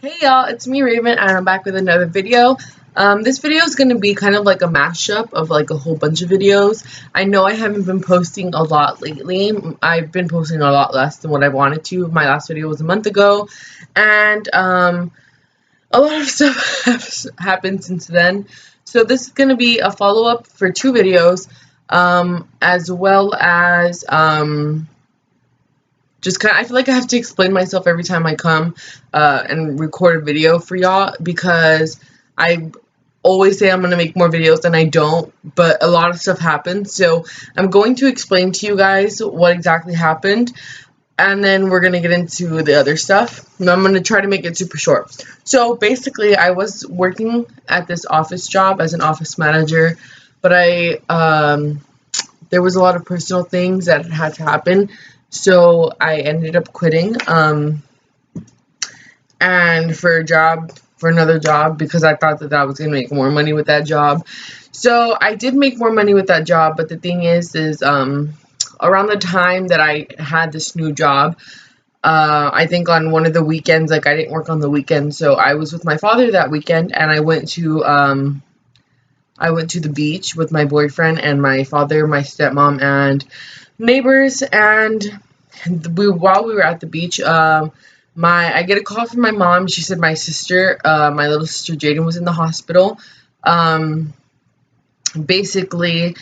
Hey y'all, it's me Raven and I'm back with another video. This video is going to be kind of like a mashup of like a whole bunch of videos. I know I haven't been posting a lot lately. I've been posting a lot less than what I wanted to. My last video was a month ago and a lot of stuff has happened since then. So this is going to be a follow-up for two videos as well as just kind of, I feel like I have to explain myself every time I come and record a video for y'all because I always say I'm going to make more videos and I don't, but a lot of stuff happens. So I'm going to explain to you guys what exactly happened and then we're going to get into the other stuff. And I'm going to try to make it super short. So basically I was working at this office job as an office manager, but there was a lot of personal things that had to happen. So I ended up quitting and for another job because I thought that was going to make more money with that job. So I did make more money with that job, but the thing is around the time that I had this new job, I think on one of the weekends, like I didn't work on the weekend, so I was with my father that weekend and I went to the beach with my boyfriend and my father, my stepmom, and neighbors. And while we were at the beach, I get a call from my mom. She said my sister, my little sister Jaden, was in the hospital. Basically,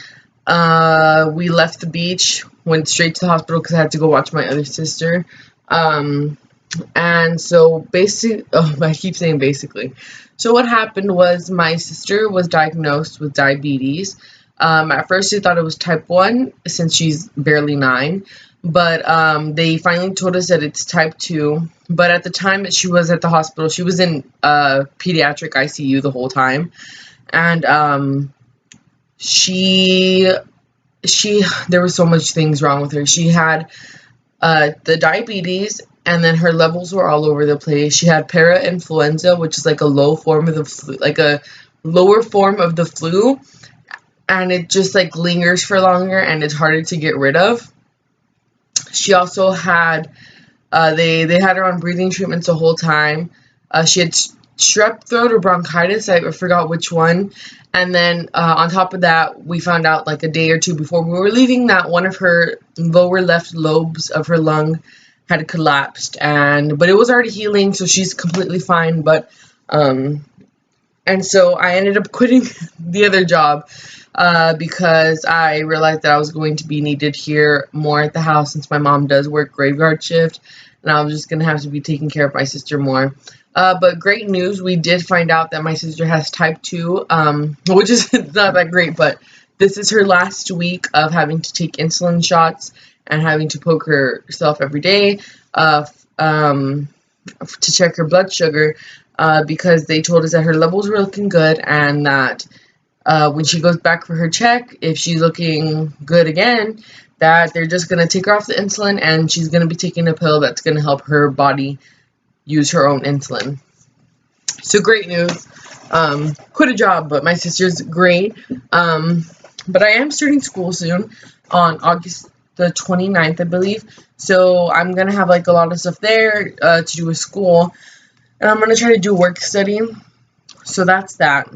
we left the beach, went straight to the hospital because I had to go watch my other sister. And so basically, I keep saying basically. So what happened was my sister was diagnosed with diabetes. At first they thought it was type 1 since she's barely 9, but they finally told us that it's type 2. But at the time that she was at the hospital, she was in pediatric ICU the whole time, and there was so much things wrong with her. She had the diabetes, and then her levels were all over the place. She had para-influenza, which is like a low form of the flu, like a lower form of the flu, and it just like lingers for longer and it's harder to get rid of. She also had they had her on breathing treatments the whole time. She had strep throat or bronchitis, I forgot which one. And then on top of that, we found out like a day or two before we were leaving that one of her lower left lobes of her lung had collapsed, but it was already healing, so she's completely fine. But and so I ended up quitting the other job because I realized that I was going to be needed here more at the house since my mom does work graveyard shift, and I was just going to have to be taking care of my sister more. But great news, we did find out that my sister has type 2, which is not that great, but this is her last week of having to take insulin shots and having to poke herself every day to check her blood sugar because they told us that her levels were looking good and that when she goes back for her check, if she's looking good again, that they're just going to take her off the insulin and she's going to be taking a pill that's going to help her body use her own insulin. So great news. Quit a job, but my sister's great. But I am starting school soon on August the 29th, I believe. So I'm going to have like a lot of stuff there to do with school. And I'm going to try to do work study. So that's that.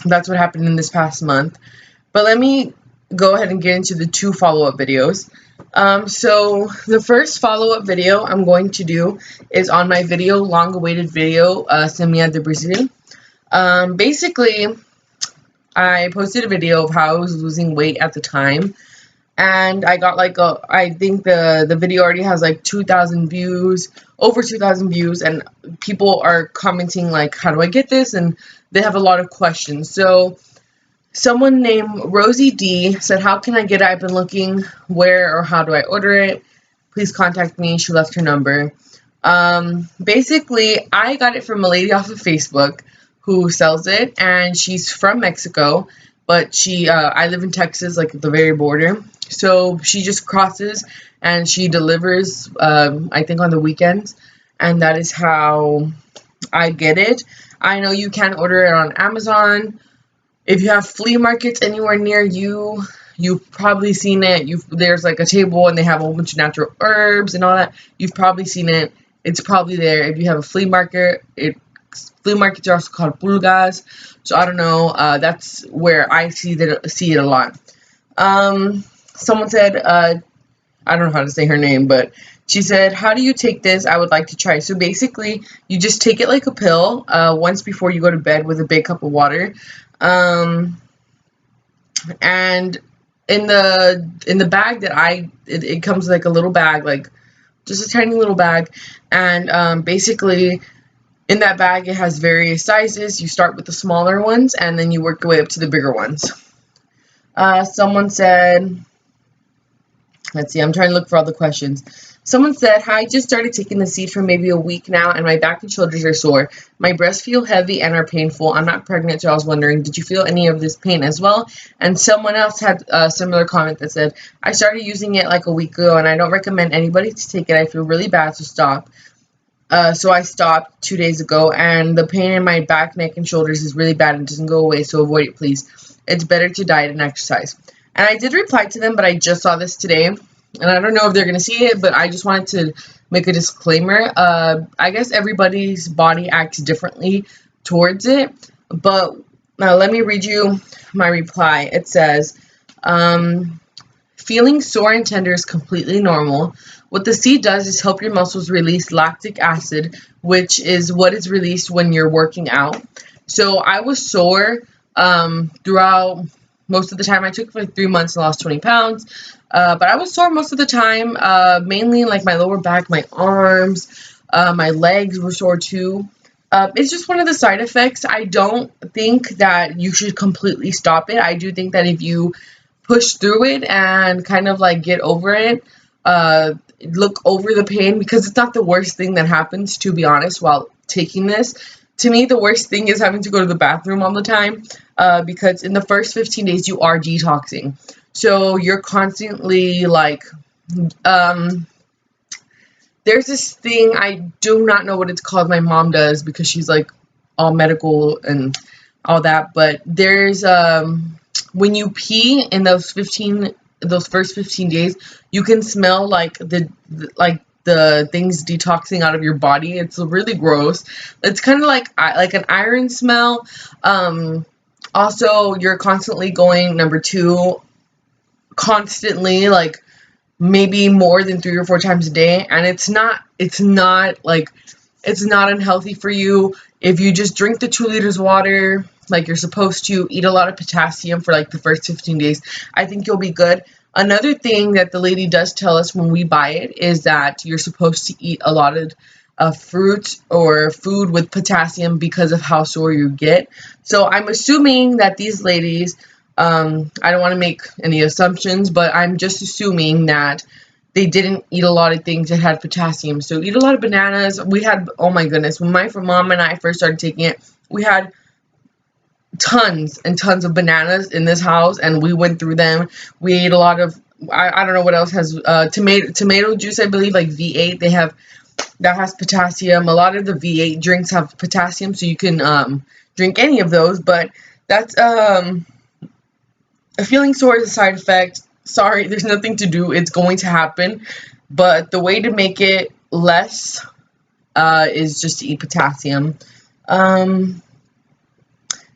That's what happened in this past month. But let me go ahead and get into the two follow-up videos. So the first follow-up video I'm going to do is on my long-awaited video, Semilla de Brazil. Basically, I posted a video of how I was losing weight at the time, and I got like I think the video already has like 2,000 views, over 2,000 views, and people are commenting like, how do I get this? And they have a lot of questions. So someone named Rosie D said, how can I get it? I've been looking where or how do I order it? Please contact me. She left her number. Basically, I got it from a lady off of Facebook who sells it, and she's from Mexico, but I live in Texas, like at the very border. So she just crosses and she delivers, I think on the weekends, and that is how I get it. I know you can order it on Amazon. If you have flea markets anywhere near you, you've probably seen it. There's like a table and they have a whole bunch of natural herbs and all that. You've probably seen it. it's probably there. If you have a flea market, flea markets are also called pulgas. So I don't know. That's where I see it a lot. Someone said, I don't know how to say her name, but she said, "How do you take this? I would like to try." So basically, you just take it like a pill once before you go to bed with a big cup of water. Um, and in the bag that it comes like a little bag, like just a tiny little bag, and basically in that bag it has various sizes. You start with the smaller ones and then you work your way up to the bigger ones. Someone said, let's see, I'm trying to look for all the questions. Someone said, "Hi, I just started taking the seed for maybe a week now, and my back and shoulders are sore. My breasts feel heavy and are painful. I'm not pregnant, so I was wondering, did you feel any of this pain as well?" And someone else had a similar comment that said, "I started using it like a week ago, and I don't recommend anybody to take it. I feel really bad, so stop. So I stopped 2 days ago, and the pain in my back, neck, and shoulders is really bad and doesn't go away, so avoid it, please. It's better to diet and exercise." And I did reply to them, but I just saw this today. And I don't know if they're going to see it, but I just wanted to make a disclaimer. I guess everybody's body acts differently towards it. But let me read you my reply. It says, "Feeling sore and tender is completely normal. What the seed does is help your muscles release lactic acid, which is what is released when you're working out." So I was sore throughout most of the time. I took it for like 3 months and lost 20 pounds. But I was sore most of the time, mainly like my lower back, my arms, my legs were sore too. It's just one of the side effects. I don't think that you should completely stop it. I do think that if you push through it and kind of like get over it, look over the pain, because it's not the worst thing that happens, to be honest, while taking this. To me, the worst thing is having to go to the bathroom all the time, because in the first 15 days you are detoxing. So you're constantly like, there's this thing, I do not know what it's called. My mom does, because she's like all medical and all that. But there's, when you pee in those first 15 days, you can smell like the things detoxing out of your body. It's really gross. It's kind of like an iron smell. Also, you're constantly going, number two, constantly, like maybe more than 3 or 4 times a day, and it's not unhealthy for you. If you just drink the 2 liters of water like you're supposed to, eat a lot of potassium for like the first 15 days, I think you'll be good. Another thing that the lady does tell us when we buy it is that you're supposed to eat a lot of fruit or food with potassium because of how sore you get. So I'm assuming that these ladies, I don't want to make any assumptions, but I'm just assuming that they didn't eat a lot of things that had potassium. So eat a lot of bananas. We had, oh my goodness, when my mom and I first started taking it, we had tons and tons of bananas in this house, and we went through them. We ate a lot of, I don't know what else has, tomato juice, I believe, like V8, that has potassium. A lot of the V8 drinks have potassium, so you can drink any of those. But that's feeling sore is a side effect. Sorry, there's nothing to do. It's going to happen. But the way to make it less is just to eat potassium.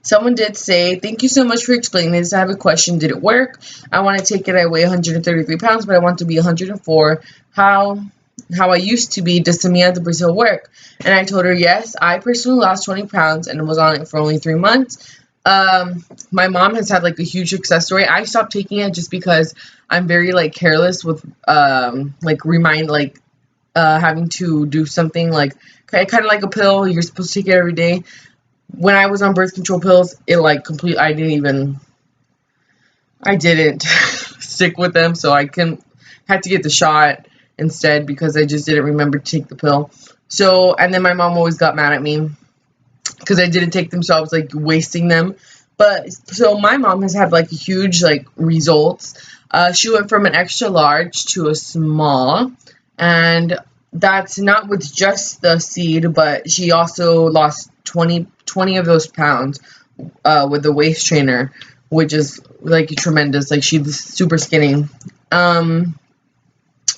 Someone did say, "Thank you so much for explaining this. I have a question. Did it work? I want to take it. I weigh 133 pounds, but I want to be 104. How I used to be. Does semilla de Brazil work?" And I told her, yes, I personally lost 20 pounds and was on it for only 3 months. My mom has had like a huge success story. I stopped taking it just because I'm very like careless with having to do something like kind of like a pill. You're supposed to take it every day. When I was on birth control pills, I didn't stick with them, so I had to get the shot instead because I just didn't remember to take the pill. So, and then my mom always got mad at me because I didn't take them, so I was like wasting them. But so my mom has had like huge like results. She went from an extra large to a small, and that's not with just the seed, but she also lost 20 of those pounds with the waist trainer, which is like tremendous. Like, she's super skinny.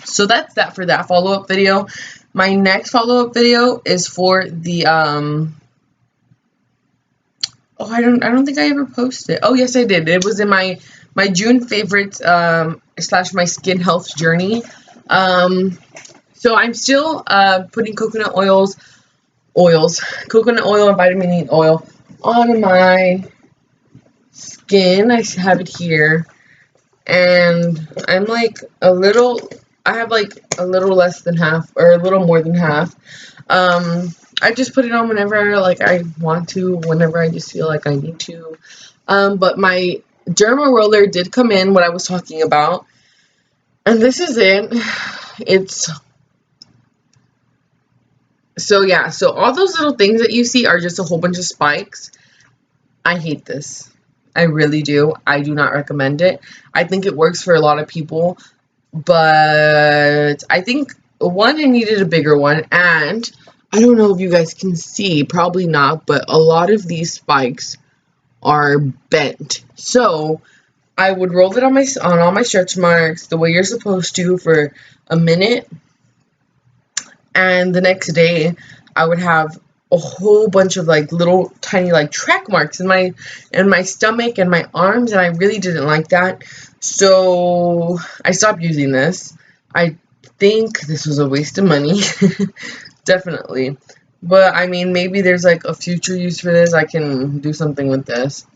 So that's that for that follow-up video. My next follow-up video is for the oh, I don't think I ever posted. Oh, yes, I did. It was in my June favorites slash my skin health journey. So I'm still putting coconut oil and vitamin E oil on my skin. I have it here, and I'm like I have like a little less than half, or a little more than half. I just put it on whenever like I want to, whenever I just feel like I need to. But my derma roller did come in, what I was talking about, and this is it. It's so yeah. So all those little things that you see are just a whole bunch of spikes. I hate this. I really do. I do not recommend it. I think it works for a lot of people, but I think one, I needed a bigger one, and I don't know if you guys can see, probably not, but a lot of these spikes are bent. So I would roll it on all my stretch marks the way you're supposed to for a minute, and the next day I would have a whole bunch of like little tiny like track marks in my stomach and my arms, and I really didn't like that. So I stopped using this. I think this was a waste of money. Definitely. But I mean, maybe there's like a future use for this. I can do something with this.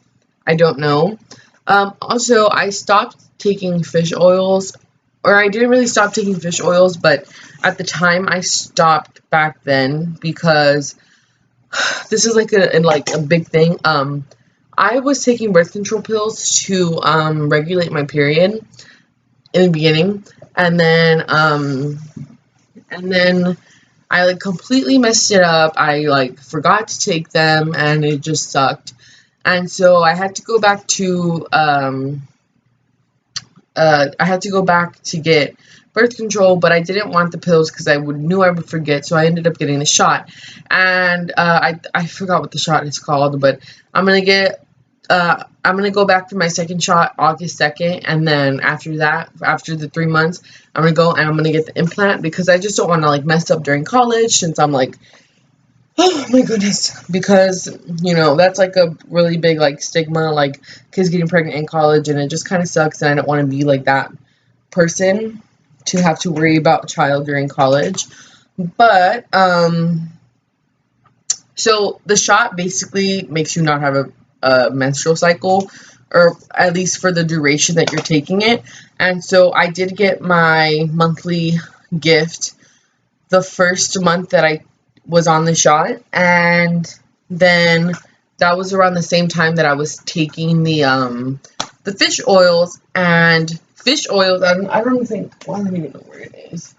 I don't know. Also, I stopped taking fish oils, or I didn't really stop taking fish oils, but at the time I stopped back then because this is like a big thing. I was taking birth control pills to regulate my period in the beginning, and then I like completely messed it up. I like forgot to take them, and it just sucked. And so I had to go back to get birth control, but I didn't want the pills because knew I would forget, so I ended up getting the shot. And I forgot what the shot is called, but I'm gonna go back for my second shot August 2nd, and then after that, after the 3 months, I'm gonna go and I'm gonna get the implant because I just don't want to like mess up during college, since I'm like, oh my goodness, because that's like a really big like stigma, like kids getting pregnant in college, and it just kind of sucks, and I don't want to be like that person to have to worry about a child during college. But so the shot basically makes you not have a menstrual cycle, or at least for the duration that you're taking it. And so I did get my monthly gift the first month that I was on the shot, and then that was around the same time that I was taking the fish oils. And fish oils, I don't think, well, I don't even know where it is.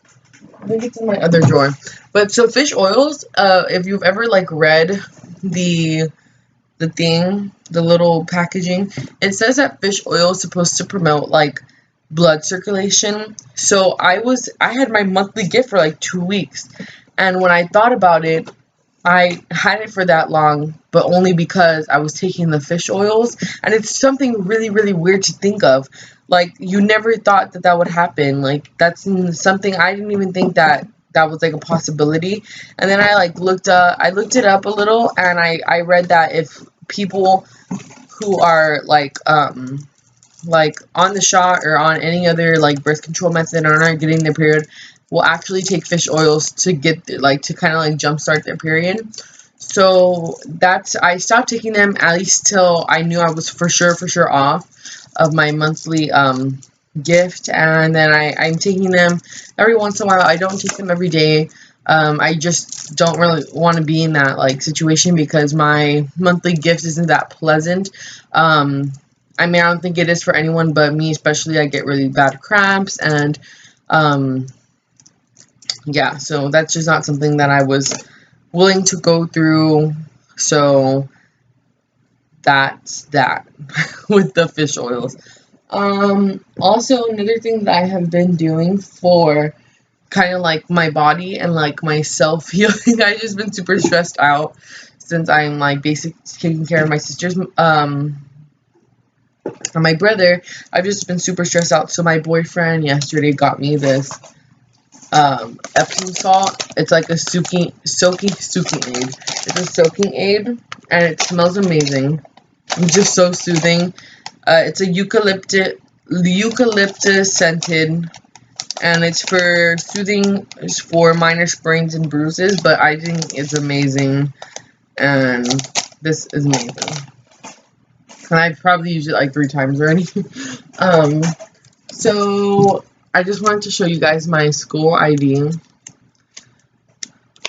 I think it's in my other drawer. But so fish oils, if you've ever like read the thing, the little packaging, it says that fish oil is supposed to promote like blood circulation. So I had my monthly gift for like 2 weeks, and when I thought about it, I had it for that long, but only because I was taking the fish oils. And it's something really, really weird to think of. Like, you never thought that would happen. Like, that's something I didn't even think that was like a possibility. And then I looked it up a little, and I read that if people who are like on the shot or on any other like birth control method and aren't getting their period, will actually take fish oils to get to kind of like jumpstart their period. So I stopped taking them at least till I knew I was for sure off of my monthly gift, and then I'm taking them every once in a while. I don't take them every day. I just don't really want to be in that like situation because my monthly gift isn't that pleasant. I mean, I don't think it is for anyone but me, especially. I get really bad cramps, and yeah, so that's just not something that I was willing to go through. So that's that with the fish oils. Also, another thing that I have been doing for kind of like my body and like my self healing, I've just been super stressed out since I'm like basically taking care of my sisters and my brother. I've just been super stressed out. So my boyfriend yesterday got me this Epsom salt. It's like a soaking aid. It's a soaking aid, and it smells amazing. It's just so soothing. It's a eucalyptus scented, and it's for soothing. It's for minor sprains and bruises, but I think it's amazing, and this is amazing. And I've probably used it like 3 times already. So I just wanted to show you guys my school ID.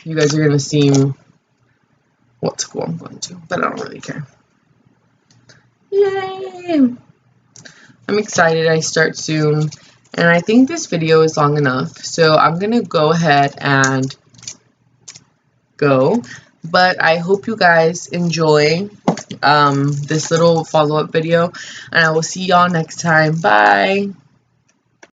You guys are gonna see what school I'm going to, but I don't really care. Yay! I'm excited. I start soon, and I think this video is long enough, so I'm gonna go ahead and go. But I hope you guys enjoy this little follow-up video, and I will see y'all next time. Bye!